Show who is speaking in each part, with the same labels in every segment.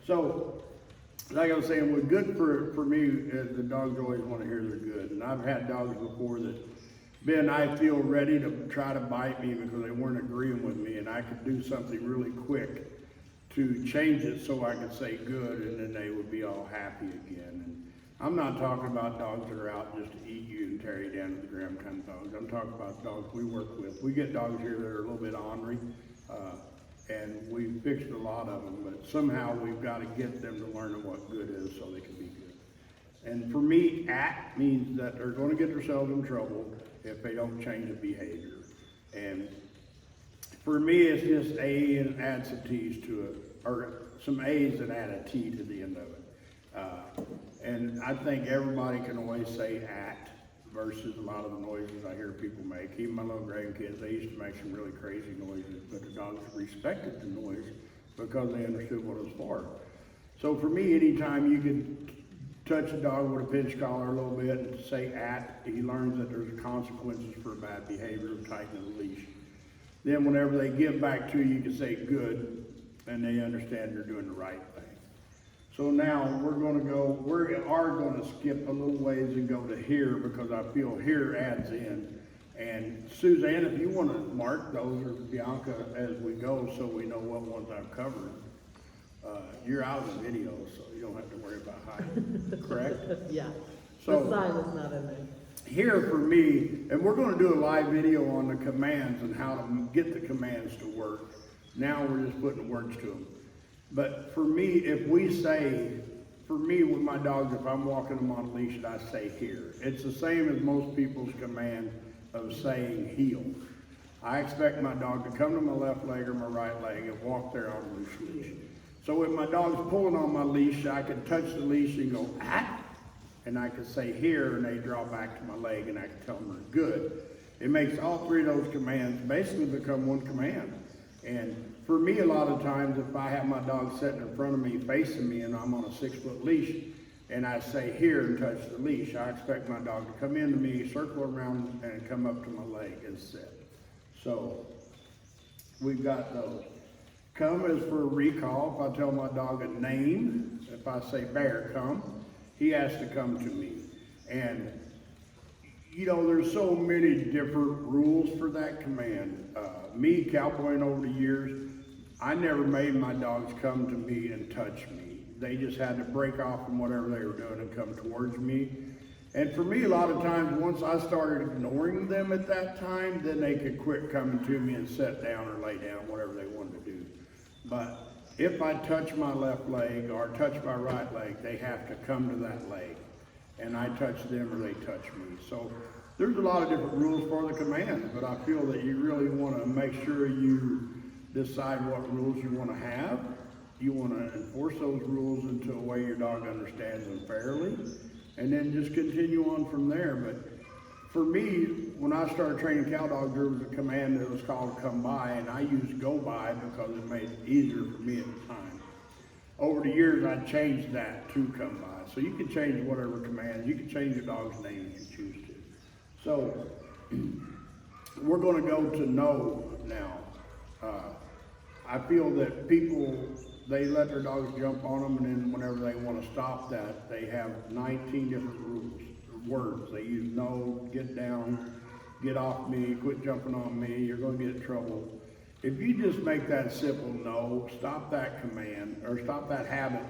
Speaker 1: So, like I was saying, what's good for me is the dogs always want to hear they're good. And I've had dogs before that been, I feel, ready to try to bite me because they weren't agreeing with me, and I could do something really quick to change it so I could say good, and then they would be all happy again. And I'm not talking about dogs that are out just to eat you and tear you down to the ground kind of dogs. I'm talking about dogs we work with. We get dogs here that are a little bit ornery, and we've fixed a lot of them, but somehow we've got to get them to learn what good is so they can be good. And for me, act means that they're going to get themselves in trouble if they don't change the behavior. And for me, it's just A and add some T's to it, or some A's and add a T to the end of it. And I think everybody can always say act versus a lot of the noises I hear people make. Even my little grandkids, they used to make some really crazy noises, but the dogs respected the noise because they understood what it was for. So for me, anytime you can touch a dog with a pinch collar a little bit and say act, he learns that there's consequences for bad behavior of tightening the leash. Then whenever they give back to you, you can say good, and they understand you're doing the right thing. So now we are going to skip a little ways and go to here because I feel here adds in. And Suzanne, if you want to mark those, or Bianca, as we go so we know what ones I've covered. You're out of the video, so you don't have to worry about hiding, correct?
Speaker 2: Yeah,
Speaker 1: So,
Speaker 2: the sign is not in there.
Speaker 1: Here for me, and we're going to do a live video on the commands and how to get the commands to work. Now we're just putting words to them. But for me, if we say, for me with my dogs, if I'm walking them on a leash and I say here, it's the same as most people's command of saying heel. I expect my dog to come to my left leg or my right leg and walk there on a loose leash. So if my dog's pulling on my leash, I can touch the leash and go, ah, and I can say here, and they draw back to my leg, and I can tell them they're good. It makes all three of those commands basically become one command. And for me, a lot of times, if I have my dog sitting in front of me, facing me, and I'm on a 6-foot leash, and I say here and touch the leash, I expect my dog to come into me, circle around, and come up to my leg and sit. So we've got those. Come is for a recall. If I tell my dog a name, if I say bear, come, he has to come to me. And, you know, there's so many different rules for that command. Me, cowboying over the years, I never made my dogs come to me and touch me. They just had to break off from whatever they were doing and come towards me. And for me, a lot of times, once I started ignoring them at that time, then they could quit coming to me and sit down or lay down, whatever they wanted to do. But if I touch my left leg or touch my right leg, they have to come to that leg. And I touch them or they touch me. So there's a lot of different rules for the commands, but I feel that you really want to make sure you decide what rules you want to have. You want to enforce those rules into a way your dog understands them fairly, and then just continue on from there. But for me, when I started training cow dogs, there was a command that was called come by, and I used go by because it made it easier for me at the time. Over the years, I changed that to come by. So you can change whatever command. You can change your dog's name if you choose to. So we're going to go to no now. I feel that people, they let their dogs jump on them, and then whenever they want to stop that, they have 19 different rules, words. They use no, get down, get off me, quit jumping on me, you're going to get in trouble. If you just make that simple no, stop that command, or stop that habit,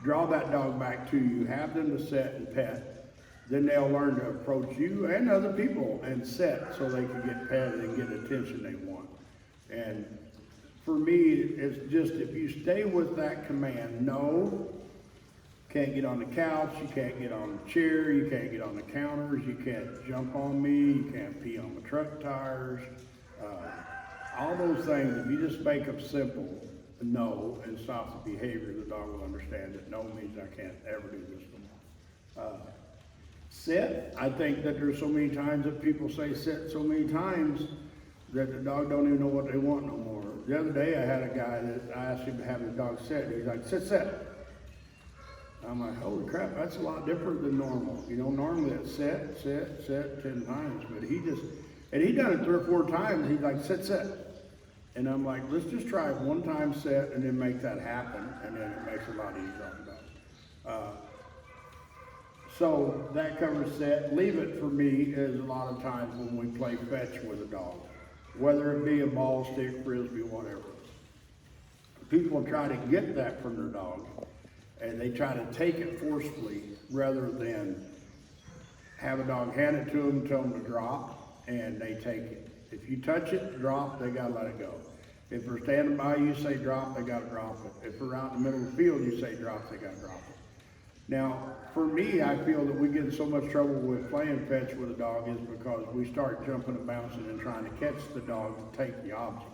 Speaker 1: draw that dog back to you, have them to sit and pet, then they'll learn to approach you and other people and sit so they can get petted and get attention they want. And for me, it's just if you stay with that command, no, can't get on the couch, you can't get on the chair, you can't get on the counters, you can't jump on me, you can't pee on the truck tires, all those things, if you just make them simple, no, and stop the behavior, the dog will understand that no means I can't ever do this no more. Sit, I think that there's so many times that people say sit so many times that the dog don't even know what they want no more. The other day I had a guy that I asked him to have his dog sit. He's like, sit, sit. I'm like, holy crap, that's a lot different than normal. You know, normally it's sit, sit, sit 10 times, but he just, and he done it 3 or 4 times. He's like, sit, sit. And I'm like, let's just try it one time set and then make that happen, and then it makes it a lot easier on the dog. So that covers set. Leave it for me is a lot of times when we play fetch with a dog, whether it be a ball, stick, frisbee, whatever. People try to get that from their dog, and they try to take it forcefully rather than have a dog hand it to them, tell them to drop, and they take it. If you touch it, drop, they gotta let it go. If they're standing by you, say drop, they gotta drop it. If they're out in the middle of the field, you say drop, they gotta drop it. Now, for me, I feel that we get in so much trouble with playing fetch with a dog is because we start jumping and bouncing and trying to catch the dog to take the object.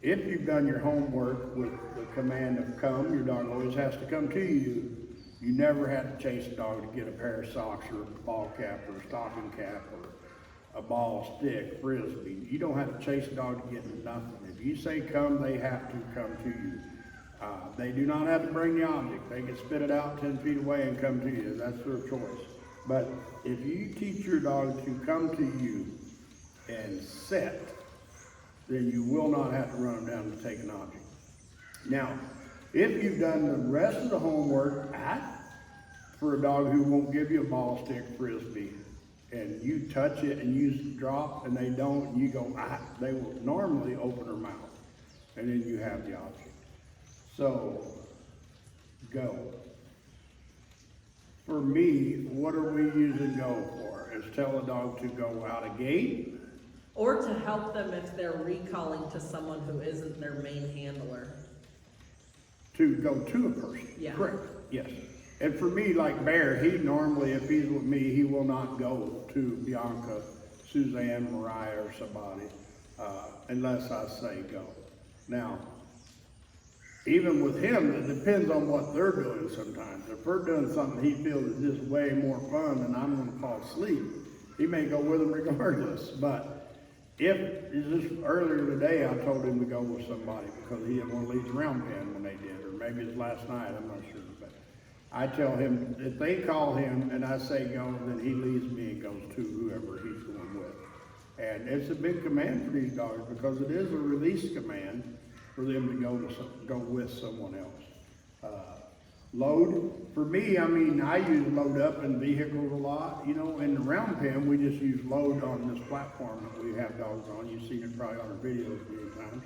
Speaker 1: If you've done your homework with the command of come, your dog always has to come to you. You never had to chase a dog to get a pair of socks or a ball cap or a stocking cap or a ball, stick, frisbee. You don't have to chase a dog to get nothing. If you say come, they have to come to you. They do not have to bring the object. They can spit it out 10 feet away and come to you. That's their choice. But if you teach your dog to come to you and set, then you will not have to run them down to take an object. Now, if you've done the rest of the homework for a dog who won't give you a ball, stick, frisbee, and you touch it and you drop and they don't, and you go, they will normally open their mouth, and then you have the object. So, go. For me, what are we using go for? Is tell a dog to go out a gate.
Speaker 2: Or to help them if they're recalling to someone who isn't their main handler.
Speaker 1: To go to a person.
Speaker 2: Yeah.
Speaker 1: Correct. Yes. And for me, like Bear, he normally, if he's with me, he will not go to Bianca, Suzanne, Mariah, or somebody, unless I say go. Now, even with him, it depends on what they're doing sometimes. If we're doing something he feels is just way more fun and I'm going to fall asleep, he may go with him regardless. But if, just earlier today, I told him to go with somebody because he didn't want to leave the round pen when they did, or maybe it's last night, I'm not sure. But I tell him, if they call him and I say go, then he leaves me and goes to whoever he's going with. And it's a big command for these dogs because it is a release command for them to go with someone else. Load, for me, I mean, I use load up in vehicles a lot. You know, in the round pen, we just use load on this platform that we have dogs on. You've seen it probably on our videos many times.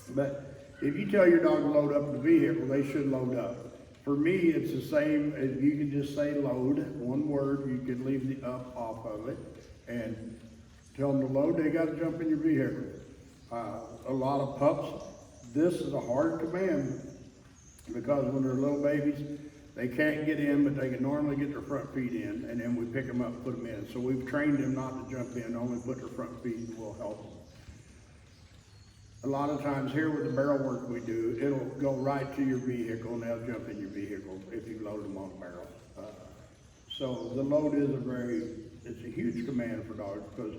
Speaker 1: But if you tell your dog to load up in the vehicle, they should load up. For me, it's the same. If you can just say load, one word, you can leave the up off of it, and tell them to load, they got to jump in your vehicle. A lot of pups, this is a hard command because when they're little babies, they can't get in, but they can normally get their front feet in, and then we pick them up and put them in. So we've trained them not to jump in, only put their front feet and we'll help them. A lot of times here with the barrel work we do, it'll go right to your vehicle and they'll jump in your vehicle if you load them on a barrel. So the load is it's a huge command for dogs because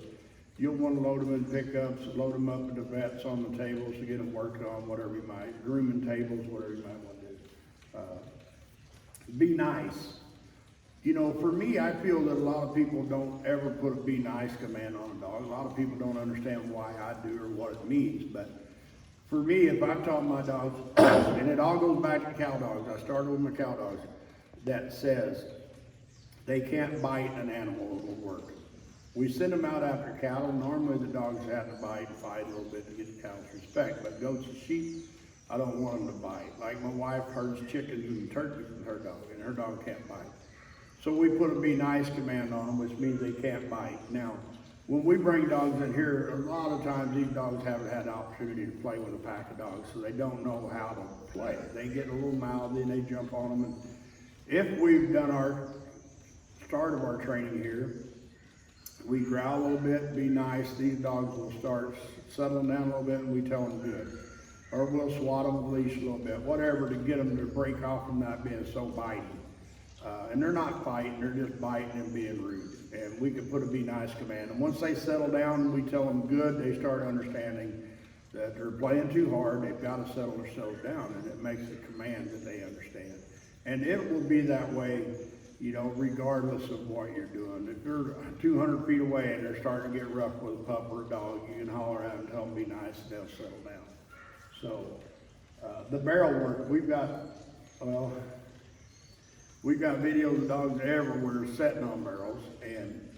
Speaker 1: you'll want to load them in pickups, load them up at the vets on the tables to get them worked on, whatever you might, grooming tables, whatever you might want to do. Be nice. You know, for me, I feel that a lot of people don't ever put a be nice command on a dog. A lot of people don't understand why I do or what it means. But for me, if I've taught my dogs, and it all goes back to cow dogs. I started with my cow dogs that says they can't bite an animal that will work. We send them out after cattle. Normally the dogs have to bite and fight a little bit to get the cow's respect. But goats and sheep, I don't want them to bite. Like my wife herds chickens and turkeys with her dog, and her dog can't bite. So we put a be nice command on them, which means they can't bite. Now, when we bring dogs in here, a lot of times these dogs haven't had the opportunity to play with a pack of dogs, so they don't know how to play. They get a little mouthy and they jump on them. And if we've done our start of our training here, we growl a little bit, be nice, these dogs will start settling down a little bit and we tell them good. Or we'll swat them with a leash a little bit, whatever, to get them to break off from not being so bitey. And they're not fighting, they're just biting and being rude. And we can put a be nice command. And once they settle down, we tell them good, they start understanding that they're playing too hard, they've got to settle themselves down, and it makes a command that they understand. And it will be that way you know, regardless of what you're doing. If you're 200 feet away and they're starting to get rough with a pup or a dog, you can holler at them, tell them be nice, and they'll settle down. So, the barrel work, we've got videos of dogs everywhere sitting on barrels, and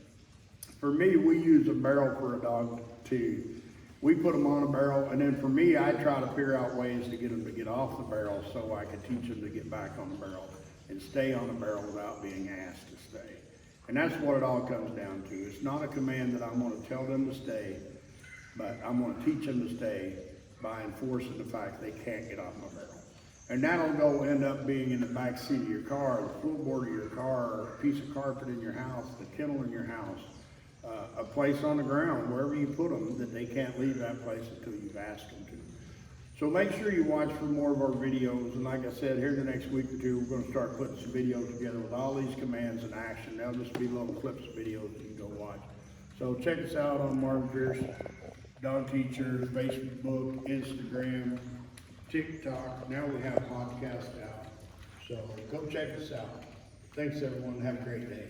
Speaker 1: for me, we use a barrel for a dog too. We put them on a barrel, and then for me, I try to figure out ways to get them to get off the barrel so I can teach them to get back on the barrel and stay on the barrel without being asked to stay. And that's what it all comes down to. It's not a command that I'm going to tell them to stay, but I'm going to teach them to stay by enforcing the fact they can't get off my barrel. And that'll end up being in the back seat of your car, the floorboard of your car, or a piece of carpet in your house, the kennel in your house, a place on the ground, wherever you put them, that they can't leave that place until you've asked them to. So make sure you watch for more of our videos, and like I said, here in the next week or two, we're going to start putting some videos together with all these commands in action. They'll just be little clips of videos that you can go watch. So check us out on Marvin Pierce Dog Teacher, Facebook, Instagram, TikTok. Now we have a podcast out. So go check us out. Thanks everyone. Have a great day.